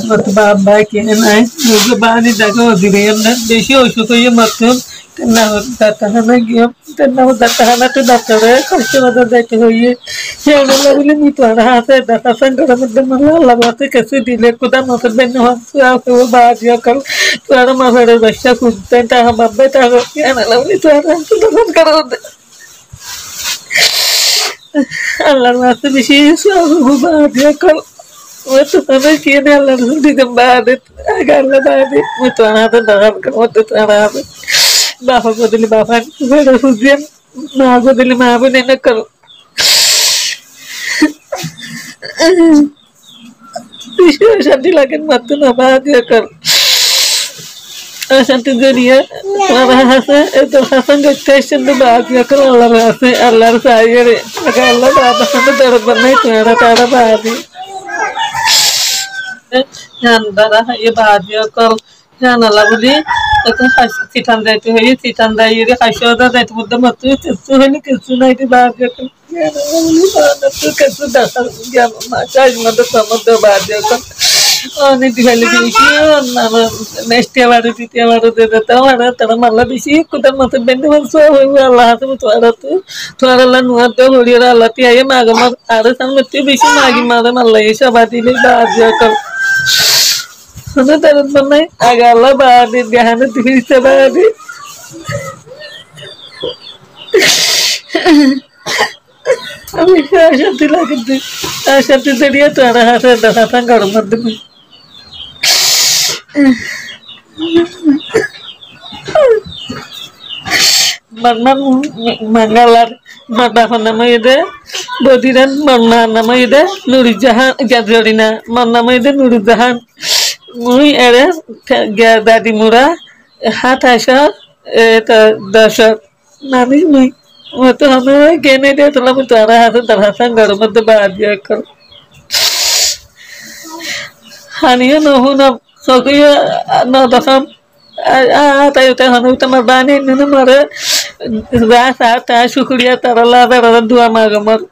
Matbaba kenai nuga bani daga odiriyanna beshi oshukoye matum tenna datahana giyam tenna datahana tu datare kashmada dete hoye yana labule mitwana hase datasan gara mudde mala labate kesu dile kuda masad benno ha ko baadiya kal tuara masare basha kudten ta babbe ta yana labule tuara dasan karo Allah masa beshi so baadiya kal Waktu sana kini Allah di tempat agak lebih itu anak tu dah kan waktu tu anak bapak aku dulu bapak ada hujan mak aku dulu mak aku nenek kal bisa shanti lagi matu nama dia kal shanti dia orang hasa itu hasan gestation tu bahagia kal Allah saya re agak Allah bapak sana terbenai tu ada bahagia Nandara ये बादिया कल जाना लगुली तो सितान जाते हैं सितान दाई रे खाशोदा जाते मुद्दा मतु तो है नहीं किसु नहीं थी बादिया कल जाना लगुली बादिया तो किसु दासा क्या माचाज मत समझ बादिया कल नहीं दिखाली बिशी ना नेक्स्ट यार दे देता हूँ अरे तेरा माला बिशी कुछ मत बेंडे मत सो हुआ अल्लाह तो तुम्हारा ला नुआत दो होड़ी रा अल्लाह ती आये मागा मत आरे सान मत बिशी मागी मारे माला ये शाबादी ले बादिया कल Sana taruh mana? Agak lah bahadi dia hanya tulis bahadi. Abi asyik lagi tu, asyik tu dia tu ada hasil dasar kalau mati pun. Mana manggalar mana nama itu? Bodiran mana nama itu? Nurijahan Gadrolina mana nama itu Nurijahan. Mui ada gada di murah hat asal dasar nani mui waktu hame kene dia telah bertara hasil terhasil garam itu bahagia kal hanya nohu na sokuya na dasam tayo tayo hanu tamar bani nene mare rasa tayo syukriya tarala tarala dua magamar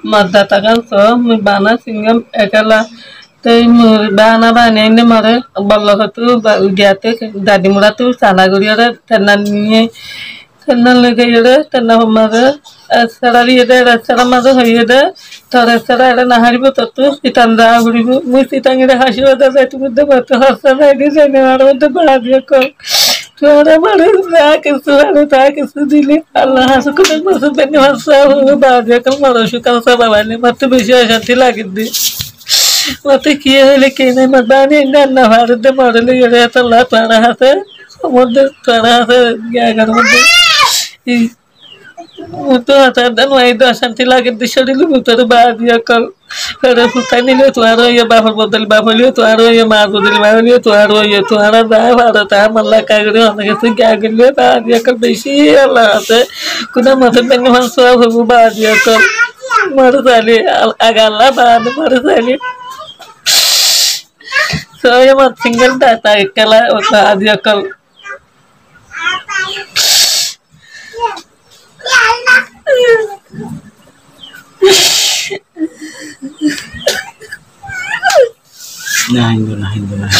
Madatakan so bana singgam ekala tei bana bana ini mare ballo tu diate dadi mura tu sana guriara tenna lege yere tenna mare sarari yere sara mare hoyede tore sara era nahari bo tu sitanda guribu mu sitangira hashiwa da tu mudde bato hasana edi jene mare mudde bahagia ko Tuara mare ta kisu dili Allah hasuku tak masuk bani masa bahagia kal maro shukar sababane matu bisya shanti lagi di matu kiye hele kene madani indan na harde marle yere Allah tuara hase mudde tuara hase gagar mudde Mutu hata dan waido shanti lagi di shadilu mutu bahagia kal Kada sultani le tuaro ya bafal bodal bafal yo tuaro ya mar bodal bafal yo tuaro ya tuara da fara ta malla kagre ona ke su gagel le ba dia kal beshi Allah se kuda mata ben man so hu ba dia kal mar sali agalla ba mar sali so ya mat single data kala ota dia kal Nah, itu nah.